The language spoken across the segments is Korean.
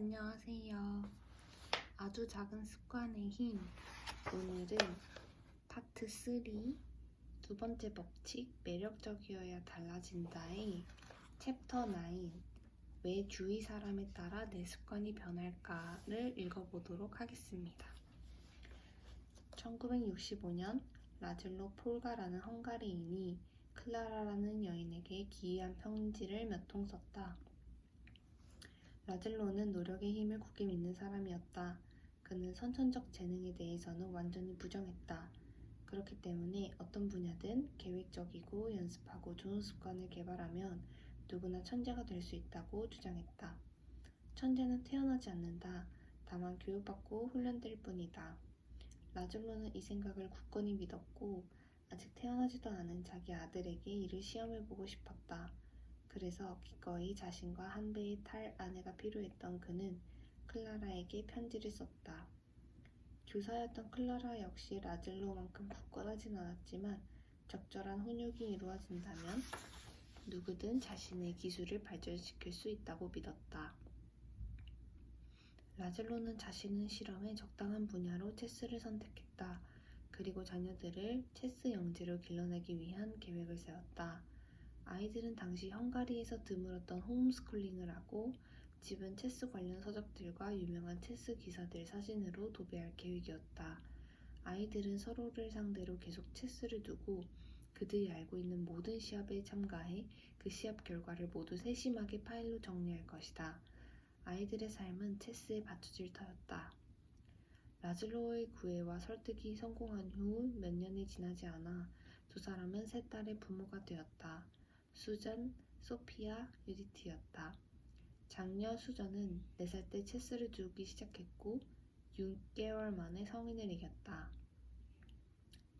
안녕하세요. 아주 작은 습관의 힘. 오늘은 파트 3, 두 번째 법칙, 매력적이어야 달라진다의 챕터 9, 왜 주위 사람에 따라 내 습관이 변할까를 읽어보도록 하겠습니다. 1965년 라즐로 폴가라는 헝가리인이 클라라라는 여인에게 기이한 편지를 몇 통 썼다. 라즐로는 노력의 힘을 굳게 믿는 사람이었다. 그는 선천적 재능에 대해서는 완전히 부정했다. 그렇기 때문에 어떤 분야든 계획적이고 연습하고 좋은 습관을 개발하면 누구나 천재가 될 수 있다고 주장했다. 천재는 태어나지 않는다. 다만 교육받고 훈련될 뿐이다. 라즐로는 이 생각을 굳건히 믿었고 아직 태어나지도 않은 자기 아들에게 이를 시험해보고 싶었다. 그래서 기꺼이 자신과 한 배의 탈 아내가 필요했던 그는 클라라에게 편지를 썼다. 교사였던 클라라 역시 라즐로만큼 굳건하진 않았지만 적절한 훈육이 이루어진다면 누구든 자신의 기술을 발전시킬 수 있다고 믿었다. 라즐로는 자신의 실험에 적당한 분야로 체스를 선택했다. 그리고 자녀들을 체스 영재로 길러내기 위한 계획을 세웠다. 아이들은 당시 헝가리에서 드물었던 홈스쿨링을 하고 집은 체스 관련 서적들과 유명한 체스 기사들 사진으로 도배할 계획이었다. 아이들은 서로를 상대로 계속 체스를 두고 그들이 알고 있는 모든 시합에 참가해 그 시합 결과를 모두 세심하게 파일로 정리할 것이다. 아이들의 삶은 체스에 받쳐질 터였다. 라즐로의 구애와 설득이 성공한 후 몇 년이 지나지 않아 두 사람은 세 딸의 부모가 되었다. 수전, 소피아, 유디트였다. 장녀 수전은 4살 때 체스를 두기 시작했고 6개월 만에 성인을 이겼다.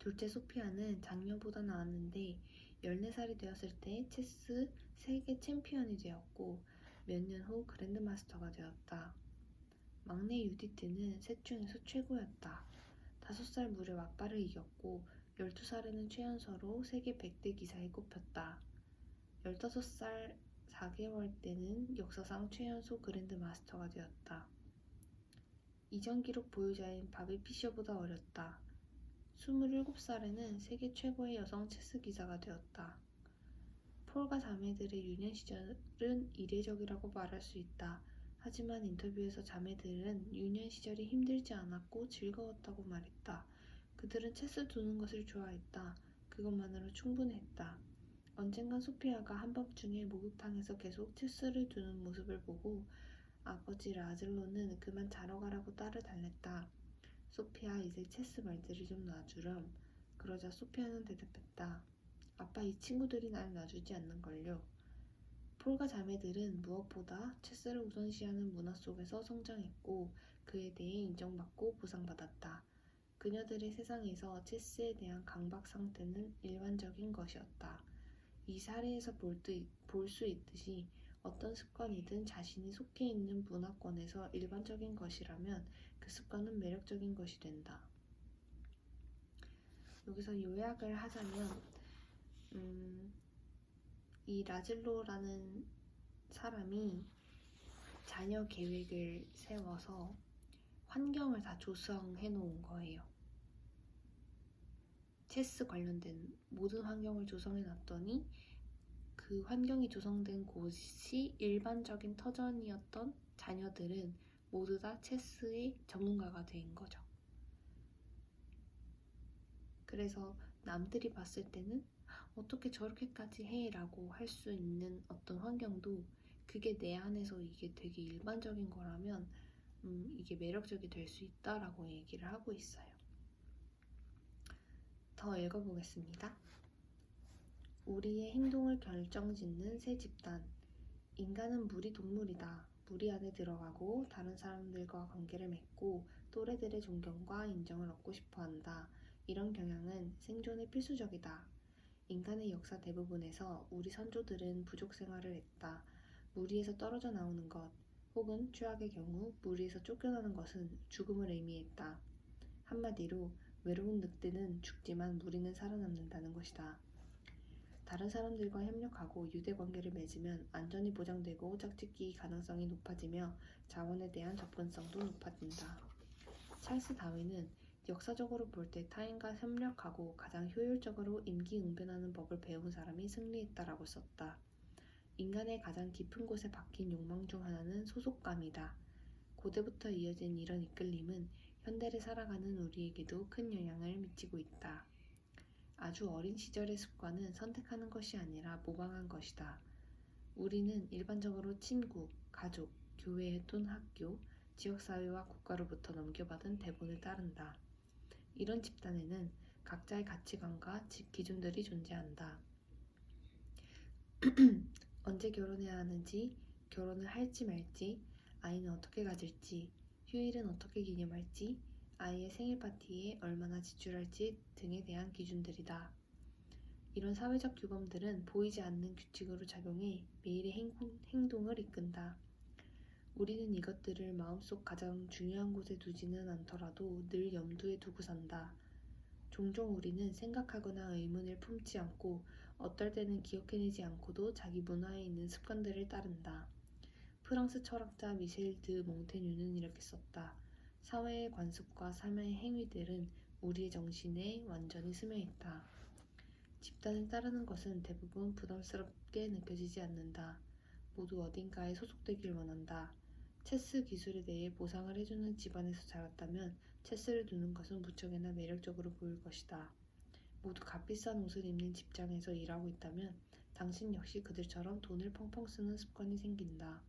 둘째 소피아는 장녀보다 나았는데 14살이 되었을 때 체스 세계 챔피언이 되었고 몇 년 후 그랜드마스터가 되었다. 막내 유디트는 셋 중에서 최고였다. 5살 무렵 아빠를 이겼고 12살에는 최연소로 세계 100대 기사에 꼽혔다. 15살 4개월 때는 역사상 최연소 그랜드마스터가 되었다. 이전 기록 보유자인 바비 피셔보다 어렸다. 27살에는 세계 최고의 여성 체스 기사가 되었다. 폴과 자매들의 유년 시절은 이례적이라고 말할 수 있다. 하지만 인터뷰에서 자매들은 유년 시절이 힘들지 않았고 즐거웠다고 말했다. 그들은 체스 두는 것을 좋아했다. 그것만으로 충분했다. 언젠간 소피아가 한밤중에 목욕탕에서 계속 체스를 두는 모습을 보고 아버지 라즐로는 그만 자러 가라고 딸을 달랬다. 소피아, 이제 체스 말들을 좀 놔주렴. 그러자 소피아는 대답했다. 아빠, 이 친구들이 날 놔주지 않는걸요. 폴과 자매들은 무엇보다 체스를 우선시하는 문화 속에서 성장했고 그에 대해 인정받고 보상받았다. 그녀들의 세상에서 체스에 대한 강박 상태는 일반적인 것이었다. 이 사례에서 볼 수 있듯이 어떤 습관이든 자신이 속해 있는 문화권에서 일반적인 것이라면 그 습관은 매력적인 것이 된다. 여기서 요약을 하자면 이 라즐로라는 사람이 자녀 계획을 세워서 환경을 다 조성해 놓은 거예요. 체스 관련된 모든 환경을 조성해 놨더니 그 환경이 조성된 곳이 일반적인 터전이었던 자녀들은 모두 다 체스의 전문가가 된 거죠. 그래서 남들이 봤을 때는 어떻게 저렇게까지 해? 라고 할 수 있는 어떤 환경도 그게 내 안에서 이게 되게 일반적인 거라면 이게 매력적이 될 수 있다라고 얘기를 하고 있어요. 더 읽어보겠습니다. 우리의 행동을 결정짓는 세 집단. 인간은 무리 동물이다. 무리 안에 들어가고 다른 사람들과 관계를 맺고 또래들의 존경과 인정을 얻고 싶어한다. 이런 경향은 생존에 필수적이다. 인간의 역사 대부분에서 우리 선조들은 부족 생활을 했다. 무리에서 떨어져 나오는 것, 혹은 최악의 경우 무리에서 쫓겨나는 것은 죽음을 의미했다. 한마디로 외로운 늑대는 죽지만 무리는 살아남는다는 것이다. 다른 사람들과 협력하고 유대 관계를 맺으면 안전이 보장되고 짝짓기 가능성이 높아지며 자원에 대한 접근성도 높아진다. 찰스 다윈은 역사적으로 볼 때 타인과 협력하고 가장 효율적으로 임기응변하는 법을 배운 사람이 승리했다라고 썼다. 인간의 가장 깊은 곳에 박힌 욕망 중 하나는 소속감이다. 고대부터 이어진 이런 이끌림은 현대를 살아가는 우리에게도 큰 영향을 미치고 있다. 아주 어린 시절의 습관은 선택하는 것이 아니라 모방한 것이다. 우리는 일반적으로 친구, 가족, 교회 또는 학교, 지역사회와 국가로부터 넘겨받은 대본을 따른다. 이런 집단에는 각자의 가치관과 기준들이 존재한다. 언제 결혼해야 하는지, 결혼을 할지 말지, 아이는 어떻게 가질지, 휴일은 어떻게 기념할지, 아이의 생일 파티에 얼마나 지출할지 등에 대한 기준들이다. 이런 사회적 규범들은 보이지 않는 규칙으로 작용해 매일의 행동을 이끈다. 우리는 이것들을 마음속 가장 중요한 곳에 두지는 않더라도 늘 염두에 두고 산다. 종종 우리는 생각하거나 의문을 품지 않고 어떨 때는 기억해내지 않고도 자기 문화에 있는 습관들을 따른다. 프랑스 철학자 미셸 드 몽테뉴는 이렇게 썼다. 사회의 관습과 삶의 행위들은 우리의 정신에 완전히 스며있다. 집단을 따르는 것은 대부분 부담스럽게 느껴지지 않는다. 모두 어딘가에 소속되길 원한다. 체스 기술에 대해 보상을 해주는 집안에서 자랐다면 체스를 두는 것은 무척이나 매력적으로 보일 것이다. 모두 값비싼 옷을 입는 직장에서 일하고 있다면 당신 역시 그들처럼 돈을 펑펑 쓰는 습관이 생긴다.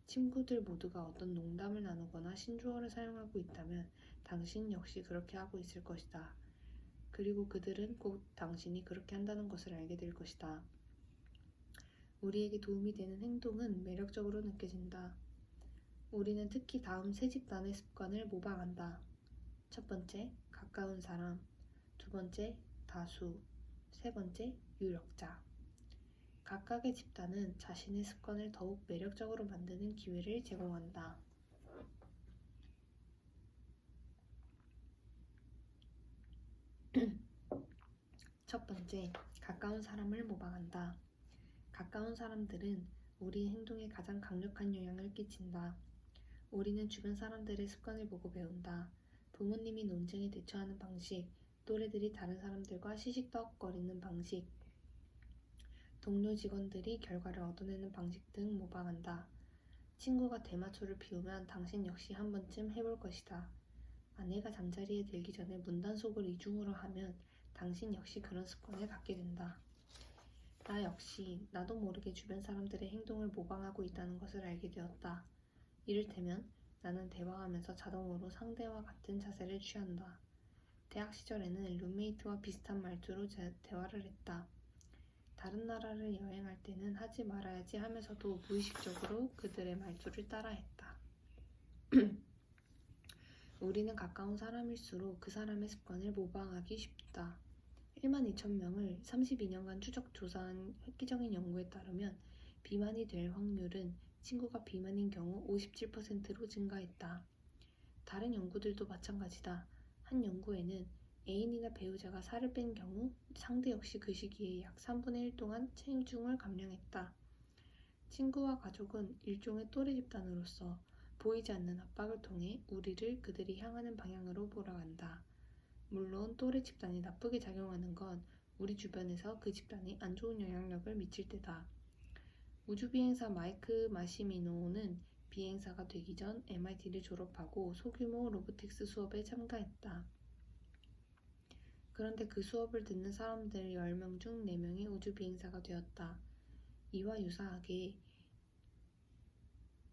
친구들 모두가 어떤 농담을 나누거나 신조어를 사용하고 있다면 당신 역시 그렇게 하고 있을 것이다. 그리고 그들은 곧 당신이 그렇게 한다는 것을 알게 될 것이다. 우리에게 도움이 되는 행동은 매력적으로 느껴진다. 우리는 특히 다음 세 집단의 습관을 모방한다. 첫 번째, 가까운 사람. 두 번째, 다수. 세 번째, 유력자. 각각의 집단은 자신의 습관을 더욱 매력적으로 만드는 기회를 제공한다. 첫 번째, 가까운 사람을 모방한다. 가까운 사람들은 우리의 행동에 가장 강력한 영향을 끼친다. 우리는 주변 사람들의 습관을 보고 배운다. 부모님이 논쟁에 대처하는 방식, 또래들이 다른 사람들과 시시떡거리는 방식, 동료 직원들이 결과를 얻어내는 방식 등 모방한다. 친구가 대마초를 피우면 당신 역시 한 번쯤 해볼 것이다. 아내가 잠자리에 들기 전에 문단속을 이중으로 하면 당신 역시 그런 습관을 갖게 된다. 나 역시 나도 모르게 주변 사람들의 행동을 모방하고 있다는 것을 알게 되었다. 이를테면 나는 대화하면서 자동으로 상대와 같은 자세를 취한다. 대학 시절에는 룸메이트와 비슷한 말투로 대화를 했다. 다른 나라를 여행할 때는 하지 말아야지 하면서도 무의식적으로 그들의 말투를 따라했다. 우리는 가까운 사람일수록 그 사람의 습관을 모방하기 쉽다. 12,000명을 32년간 추적 조사한 획기적인 연구에 따르면 비만이 될 확률은 친구가 비만인 경우 57%로 증가했다. 다른 연구들도 마찬가지다. 한 연구에는 애인이나 배우자가 살을 뺀 경우 상대 역시 그 시기에 약 3분의 1 동안 체중을 감량했다. 친구와 가족은 일종의 또래 집단으로서 보이지 않는 압박을 통해 우리를 그들이 향하는 방향으로 몰아간다. 물론 또래 집단이 나쁘게 작용하는 건 우리 주변에서 그 집단이 안 좋은 영향력을 미칠 때다. 우주비행사 마이크 마시미노는 비행사가 되기 전 MIT를 졸업하고 소규모 로보틱스 수업에 참가했다. 그런데 그 수업을 듣는 사람들 10명 중 4명이 우주비행사가 되었다. 이와 유사하게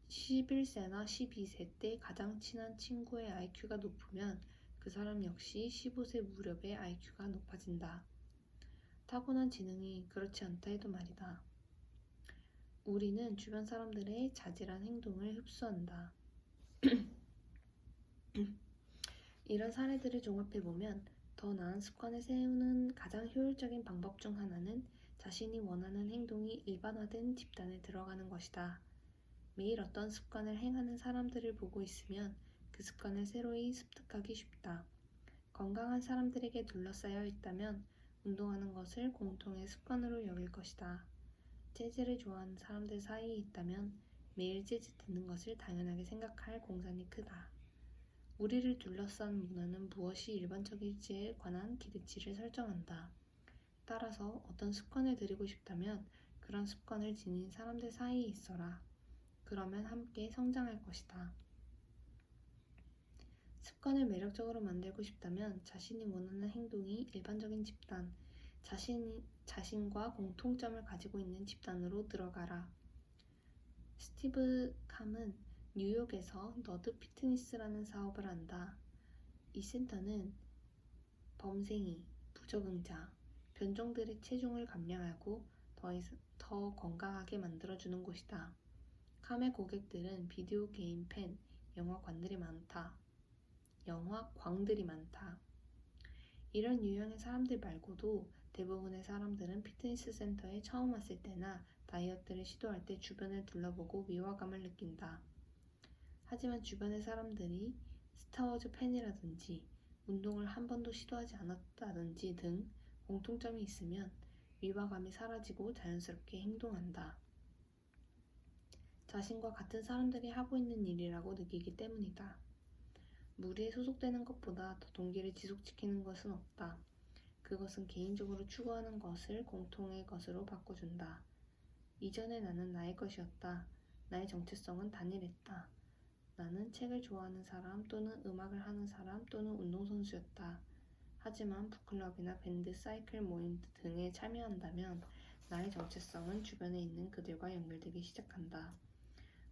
11세나 12세 때 가장 친한 친구의 IQ가 높으면 그 사람 역시 15세 무렵의 IQ가 높아진다. 타고난 지능이 그렇지 않다 해도 말이다. 우리는 주변 사람들의 자질한 행동을 흡수한다. 이런 사례들을 종합해보면 더 나은 습관을 세우는 가장 효율적인 방법 중 하나는 자신이 원하는 행동이 일반화된 집단에 들어가는 것이다. 매일 어떤 습관을 행하는 사람들을 보고 있으면 그 습관을 새로이 습득하기 쉽다. 건강한 사람들에게 둘러싸여 있다면 운동하는 것을 공통의 습관으로 여길 것이다. 재즈를 좋아하는 사람들 사이에 있다면 매일 재즈 듣는 것을 당연하게 생각할 공산이 크다. 우리를 둘러싼 문화는 무엇이 일반적일지에 관한 기대치를 설정한다. 따라서 어떤 습관을 들이고 싶다면 그런 습관을 지닌 사람들 사이에 있어라. 그러면 함께 성장할 것이다. 습관을 매력적으로 만들고 싶다면 자신이 원하는 행동이 일반적인 집단, 자신과 공통점을 가지고 있는 집단으로 들어가라. 스티브 캄은 뉴욕에서 너드 피트니스라는 사업을 한다. 이 센터는 범생이, 부적응자, 변종들의 체중을 감량하고 더 건강하게 만들어주는 곳이다. 캄의 고객들은 비디오 게임 팬, 영화광들이 많다. 이런 유형의 사람들 말고도 대부분의 사람들은 피트니스 센터에 처음 왔을 때나 다이어트를 시도할 때 주변을 둘러보고 위화감을 느낀다. 하지만 주변의 사람들이 스타워즈 팬이라든지 운동을 한 번도 시도하지 않았다든지 등 공통점이 있으면 위화감이 사라지고 자연스럽게 행동한다. 자신과 같은 사람들이 하고 있는 일이라고 느끼기 때문이다. 무리에 소속되는 것보다 더 동기를 지속시키는 것은 없다. 그것은 개인적으로 추구하는 것을 공통의 것으로 바꿔준다. 이전에 나는 나의 것이었다. 나의 정체성은 단일했다. 나는 책을 좋아하는 사람 또는 음악을 하는 사람 또는 운동선수였다. 하지만 북클럽이나 밴드, 사이클 모임 등에 참여한다면 나의 정체성은 주변에 있는 그들과 연결되기 시작한다.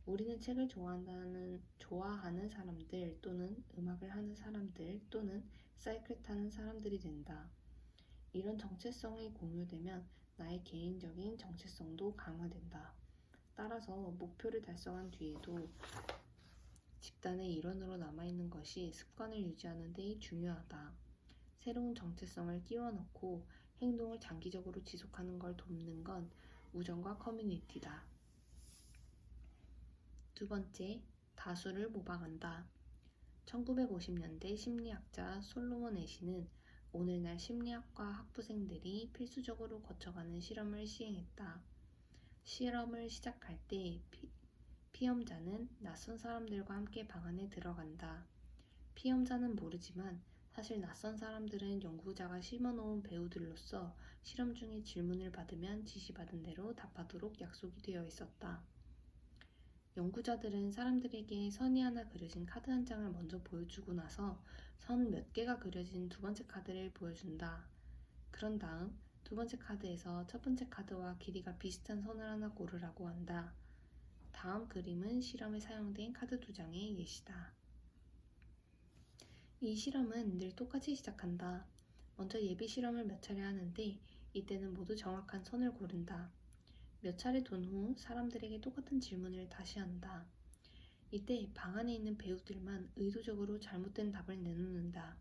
우리는 책을 좋아하는 사람들 또는 음악을 하는 사람들 또는 사이클 타는 사람들이 된다. 이런 정체성이 공유되면 나의 개인적인 정체성도 강화된다. 따라서 목표를 달성한 뒤에도 집단의 일원으로 남아있는 것이 습관을 유지하는 데 중요하다. 새로운 정체성을 끼워 넣고 행동을 장기적으로 지속하는 걸 돕는 건 우정과 커뮤니티다. 두 번째, 다수를 모방한다. 1950년대 심리학자 솔로몬 애시는 오늘날 심리학과 학부생들이 필수적으로 거쳐가는 실험을 시행했다. 실험을 시작할 때 피험자는 낯선 사람들과 함께 방 안에 들어간다. 피험자는 모르지만 사실 낯선 사람들은 연구자가 심어놓은 배우들로서 실험 중에 질문을 받으면 지시받은 대로 답하도록 약속이 되어 있었다. 연구자들은 사람들에게 선이 하나 그려진 카드 한 장을 먼저 보여주고 나서 선 몇 개가 그려진 두 번째 카드를 보여준다. 그런 다음 두 번째 카드에서 첫 번째 카드와 길이가 비슷한 선을 하나 고르라고 한다. 다음 그림은 실험에 사용된 카드 두 장의 예시다. 이 실험은 늘 똑같이 시작한다. 먼저 예비 실험을 몇 차례 하는데 이때는 모두 정확한 선을 고른다. 몇 차례 돈 후 사람들에게 똑같은 질문을 다시 한다. 이때 방 안에 있는 배우들만 의도적으로 잘못된 답을 내놓는다.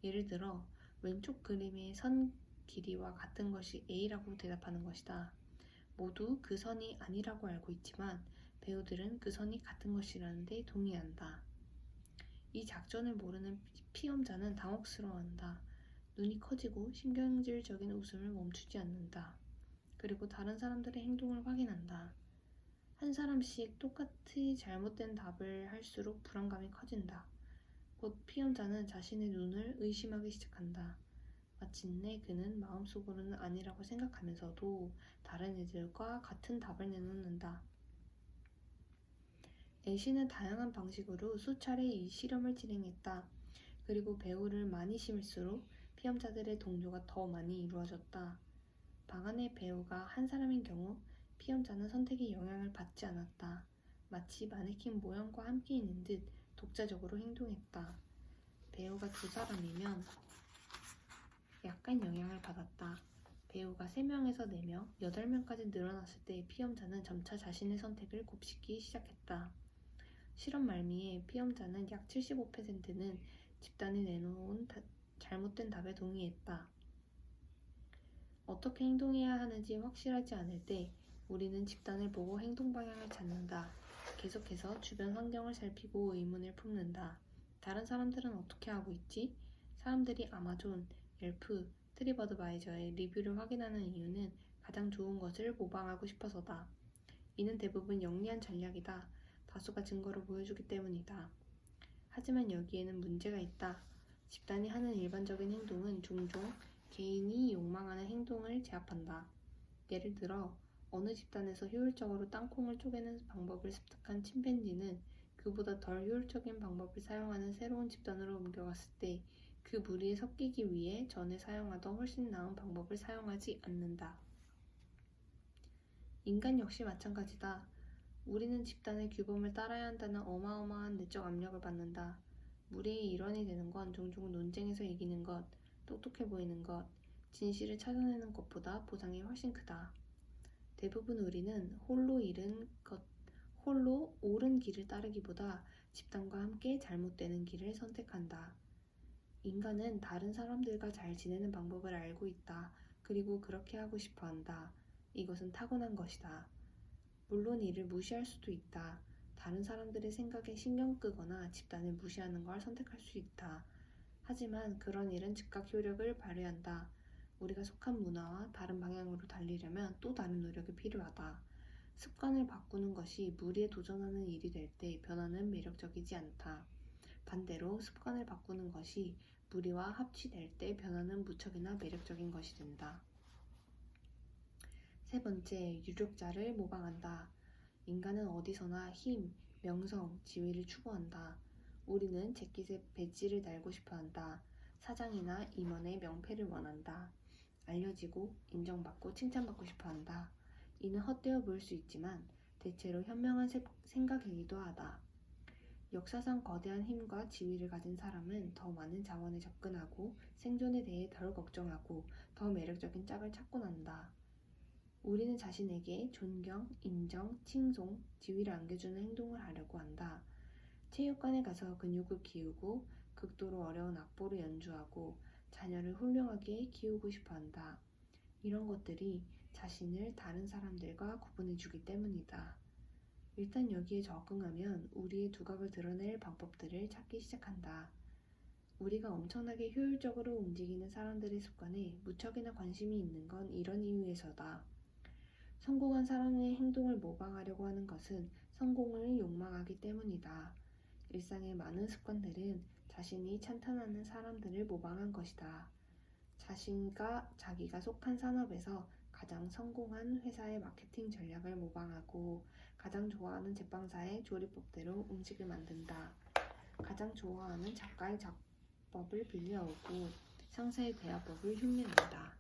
예를 들어 왼쪽 그림의 선 길이와 같은 것이 A라고 대답하는 것이다. 모두 그 선이 아니라고 알고 있지만 배우들은 그 선이 같은 것이라는 데 동의한다. 이 작전을 모르는 피험자는 당혹스러워한다. 눈이 커지고 신경질적인 웃음을 멈추지 않는다. 그리고 다른 사람들의 행동을 확인한다. 한 사람씩 똑같이 잘못된 답을 할수록 불안감이 커진다. 곧 피험자는 자신의 눈을 의심하기 시작한다. 마침내 그는 마음속으로는 아니라고 생각하면서도 다른 이들과 같은 답을 내놓는다. 애쉬는 다양한 방식으로 수차례 이 실험을 진행했다. 그리고 배우를 많이 심을수록 피험자들의 동조가 더 많이 이루어졌다. 방 안의 배우가 한 사람인 경우 피험자는 선택에 영향을 받지 않았다. 마치 마네킹 모형과 함께 있는 듯 독자적으로 행동했다. 배우가 두 사람이면 약간 영향을 받았다. 배우가 3명에서 4명, 8명까지 늘어났을 때 피험자는 점차 자신의 선택을 곱씹기 시작했다. 실험 말미에 피험자는 약 75%는 집단이 내놓은 잘못된 답에 동의했다. 어떻게 행동해야 하는지 확실하지 않을 때 우리는 집단을 보고 행동 방향을 찾는다. 계속해서 주변 환경을 살피고 의문을 품는다. 다른 사람들은 어떻게 하고 있지? 사람들이 아마존, 옐프, 트립어드바이저의 리뷰를 확인하는 이유는 가장 좋은 것을 모방하고 싶어서다. 이는 대부분 영리한 전략이다. 다수가 증거로 보여주기 때문이다. 하지만 여기에는 문제가 있다. 집단이 하는 일반적인 행동은 종종 개인이 욕망하는 행동을 제압한다. 예를 들어 어느 집단에서 효율적으로 땅콩을 쪼개는 방법을 습득한 침팬지는 그보다 덜 효율적인 방법을 사용하는 새로운 집단으로 옮겨갔을 때 그 무리에 섞이기 위해 전에 사용하던 훨씬 나은 방법을 사용하지 않는다. 인간 역시 마찬가지다. 우리는 집단의 규범을 따라야 한다는 어마어마한 내적 압력을 받는다. 무리의 일원이 되는 건 종종 논쟁에서 이기는 것, 똑똑해 보이는 것, 진실을 찾아내는 것보다 보상이 훨씬 크다. 대부분 우리는 홀로 옳은 길을 따르기보다 집단과 함께 잘못되는 길을 선택한다. 인간은 다른 사람들과 잘 지내는 방법을 알고 있다. 그리고 그렇게 하고 싶어 한다. 이것은 타고난 것이다. 물론 이를 무시할 수도 있다. 다른 사람들의 생각에 신경 끄거나 집단을 무시하는 걸 선택할 수 있다. 하지만 그런 일은 즉각 효력을 발휘한다. 우리가 속한 문화와 다른 방향으로 달리려면 또 다른 노력이 필요하다. 습관을 바꾸는 것이 무리에 도전하는 일이 될 때 변화는 매력적이지 않다. 반대로 습관을 바꾸는 것이 무리와 합치될 때 변화는 무척이나 매력적인 것이 된다. 세 번째, 유력자를 모방한다. 인간은 어디서나 힘, 명성, 지위를 추구한다. 우리는 재킷에 배지를 달고 싶어 한다. 사장이나 임원의 명패를 원한다. 알려지고 인정받고 칭찬받고 싶어 한다. 이는 헛되어 보일 수 있지만 대체로 현명한 생각이기도 하다. 역사상 거대한 힘과 지위를 가진 사람은 더 많은 자원에 접근하고 생존에 대해 덜 걱정하고 더 매력적인 짝을 찾곤 한다. 우리는 자신에게 존경, 인정, 칭송, 지위를 안겨주는 행동을 하려고 한다. 체육관에 가서 근육을 키우고 극도로 어려운 악보를 연주하고 자녀를 훌륭하게 키우고 싶어 한다. 이런 것들이 자신을 다른 사람들과 구분해주기 때문이다. 일단 여기에 적응하면 우리의 두각을 드러낼 방법들을 찾기 시작한다. 우리가 엄청나게 효율적으로 움직이는 사람들의 습관에 무척이나 관심이 있는 건 이런 이유에서다. 성공한 사람의 행동을 모방하려고 하는 것은 성공을 욕망하기 때문이다. 일상의 많은 습관들은 자신이 찬탄하는 사람들을 모방한 것이다. 자기가 속한 산업에서 가장 성공한 회사의 마케팅 전략을 모방하고 가장 좋아하는 제빵사의 조리법대로 음식을 만든다. 가장 좋아하는 작가의 작법을 빌려오고 상사의 대화법을 흉내낸다.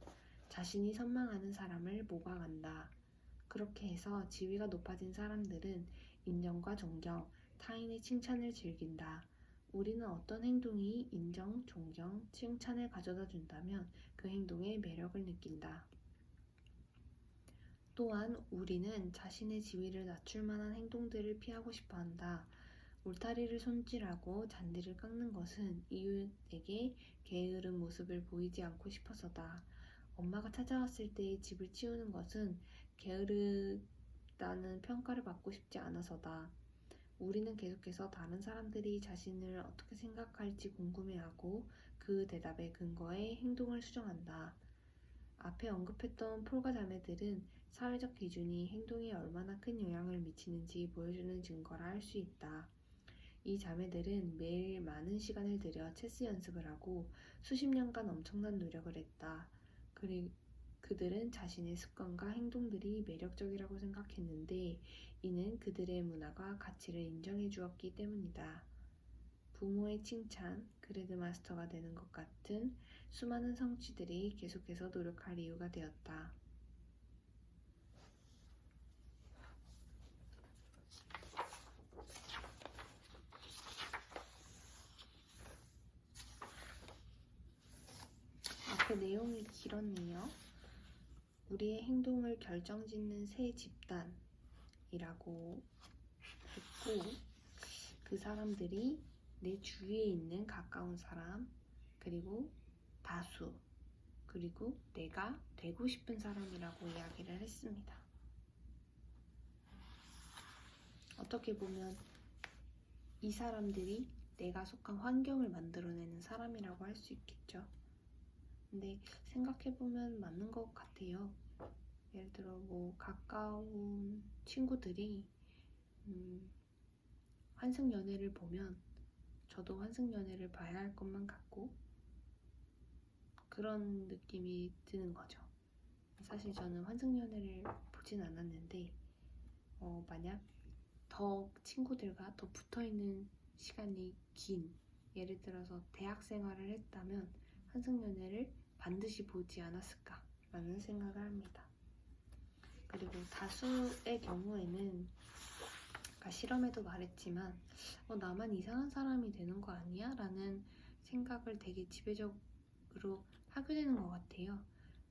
자신이 선망하는 사람을 모방한다. 그렇게 해서 지위가 높아진 사람들은 인정과 존경, 타인의 칭찬을 즐긴다. 우리는 어떤 행동이 인정, 존경, 칭찬을 가져다 준다면 그 행동의 매력을 느낀다. 또한 우리는 자신의 지위를 낮출 만한 행동들을 피하고 싶어 한다. 울타리를 손질하고 잔디를 깎는 것은 이웃에게 게으른 모습을 보이지 않고 싶어서다. 엄마가 찾아왔을 때 집을 치우는 것은 게으르다는 평가를 받고 싶지 않아서다. 우리는 계속해서 다른 사람들이 자신을 어떻게 생각할지 궁금해하고 그 대답에 근거해 행동을 수정한다. 앞에 언급했던 폴과 자매들은 사회적 기준이 행동에 얼마나 큰 영향을 미치는지 보여주는 증거라 할 수 있다. 이 자매들은 매일 많은 시간을 들여 체스 연습을 하고 수십 년간 엄청난 노력을 했다. 그리고 그들은 자신의 습관과 행동들이 매력적이라고 생각했는데 이는 그들의 문화가 가치를 인정해 주었기 때문이다. 부모의 칭찬, 그래드마스터가 되는 것 같은 수많은 성취들이 계속해서 노력할 이유가 되었다. 앞에 내용이 길었네요. 우리의 행동을 결정짓는 세 집단이라고 했고 그 사람들이 내 주위에 있는 가까운 사람, 그리고 다수, 그리고 내가 되고 싶은 사람이라고 이야기를 했습니다. 어떻게 보면 이 사람들이 내가 속한 환경을 만들어내는 사람이라고 할 수 있겠죠. 근데 생각해보면 맞는 것 같아요. 예를 들어 뭐 가까운 친구들이 환승연애를 보면 저도 환승연애를 봐야 할 것만 같고 그런 느낌이 드는 거죠. 사실 저는 환승연애를 보진 않았는데 만약 더 친구들과 더 붙어있는 시간이 긴, 예를 들어서 대학 생활을 했다면 환승연애를 반드시 보지 않았을까 라는 생각을 합니다. 그리고 다수의 경우에는 아까 실험에도 말했지만 나만 이상한 사람이 되는 거 아니야? 라는 생각을 되게 지배적으로 하게 되는 것 같아요.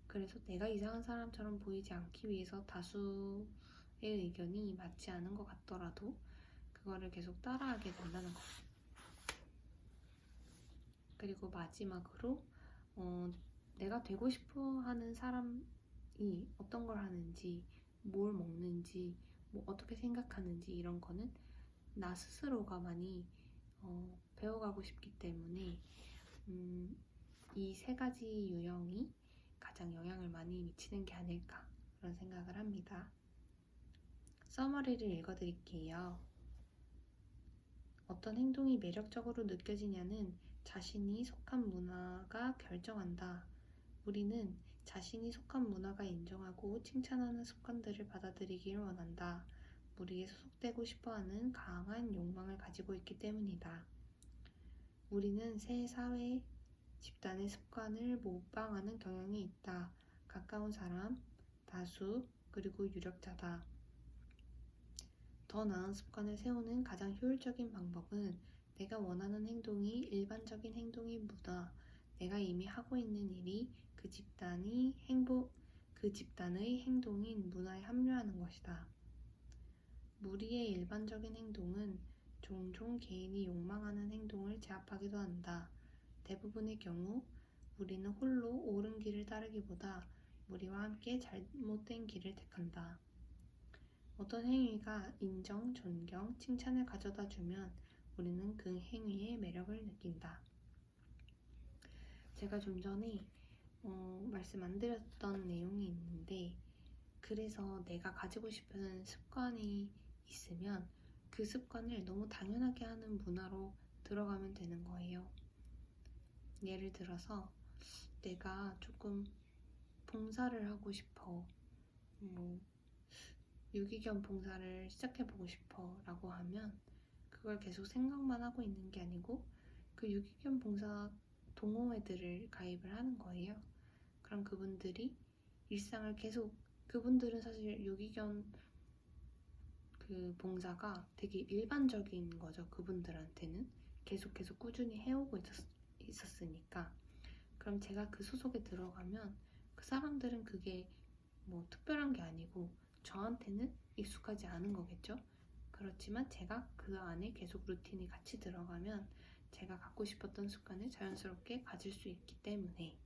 그래서 내가 이상한 사람처럼 보이지 않기 위해서 다수의 의견이 맞지 않은 것 같더라도 그거를 계속 따라하게 된다는 거. 그리고 마지막으로 내가 되고 싶어 하는 사람이 어떤 걸 하는지, 뭘 먹는지, 뭐 어떻게 생각하는지 이런 거는 나 스스로가 많이 배워가고 싶기 때문에 이 세 가지 유형이 가장 영향을 많이 미치는 게 아닐까 그런 생각을 합니다. 서머리를 읽어드릴게요. 어떤 행동이 매력적으로 느껴지냐는 자신이 속한 문화가 결정한다. 우리는 자신이 속한 문화가 인정하고 칭찬하는 습관들을 받아들이길 원한다. 무리에 소속되고 싶어하는 강한 욕망을 가지고 있기 때문이다. 우리는 새 사회, 집단의 습관을 모방하는 경향이 있다. 가까운 사람, 다수, 그리고 유력자다. 더 나은 습관을 세우는 가장 효율적인 방법은 내가 원하는 행동이 일반적인 행동이보다 내가 이미 하고 있는 일이 그 집단의 행동인 문화에 합류하는 것이다. 무리의 일반적인 행동은 종종 개인이 욕망하는 행동을 제압하기도 한다. 대부분의 경우 우리는 홀로 옳은 길을 따르기보다 무리와 함께 잘못된 길을 택한다. 어떤 행위가 인정, 존경, 칭찬을 가져다 주면 우리는 그 행위의 매력을 느낀다. 제가 좀 전에 말씀 안 드렸던 내용이 있는데 그래서 내가 가지고 싶은 습관이 있으면 그 습관을 너무 당연하게 하는 문화로 들어가면 되는 거예요. 예를 들어서 내가 조금 봉사를 하고 싶어. 유기견 봉사를 시작해보고 싶어 라고 하면 그걸 계속 생각만 하고 있는 게 아니고 그 유기견 봉사 동호회들을 가입을 하는 거예요. 그럼 그분들이 일상을 계속 그분들은 사실 유기견 그 봉사가 되게 일반적인 거죠. 그분들한테는 계속 꾸준히 해오고 있었으니까. 그럼 제가 그 소속에 들어가면 그 사람들은 그게 뭐 특별한 게 아니고 저한테는 익숙하지 않은 거겠죠. 그렇지만 제가 그 안에 계속 루틴이 같이 들어가면 제가 갖고 싶었던 습관을 자연스럽게 가질 수 있기 때문에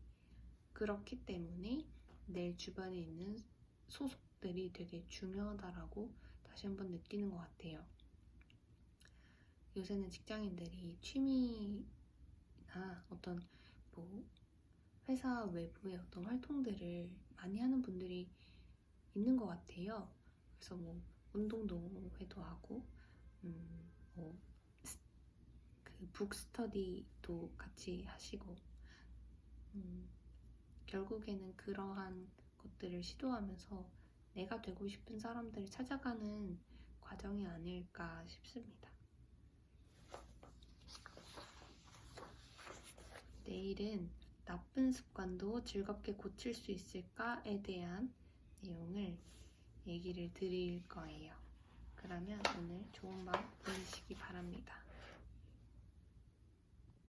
그렇기 때문에 내 주변에 있는 소속들이 되게 중요하다라고 다시 한번 느끼는 것 같아요. 요새는 직장인들이 취미나 어떤 뭐 회사 외부의 어떤 활동들을 많이 하는 분들이 있는 것 같아요. 그래서 뭐 운동동호회도 하고 뭐 그 북스터디도 같이 하시고 결국에는 그러한 것들을 시도하면서 내가 되고 싶은 사람들을 찾아가는 과정이 아닐까 싶습니다. 내일은 나쁜 습관도 즐겁게 고칠 수 있을까에 대한 내용을 얘기를 드릴 거예요. 그러면 오늘 좋은 밤 보내시기 바랍니다.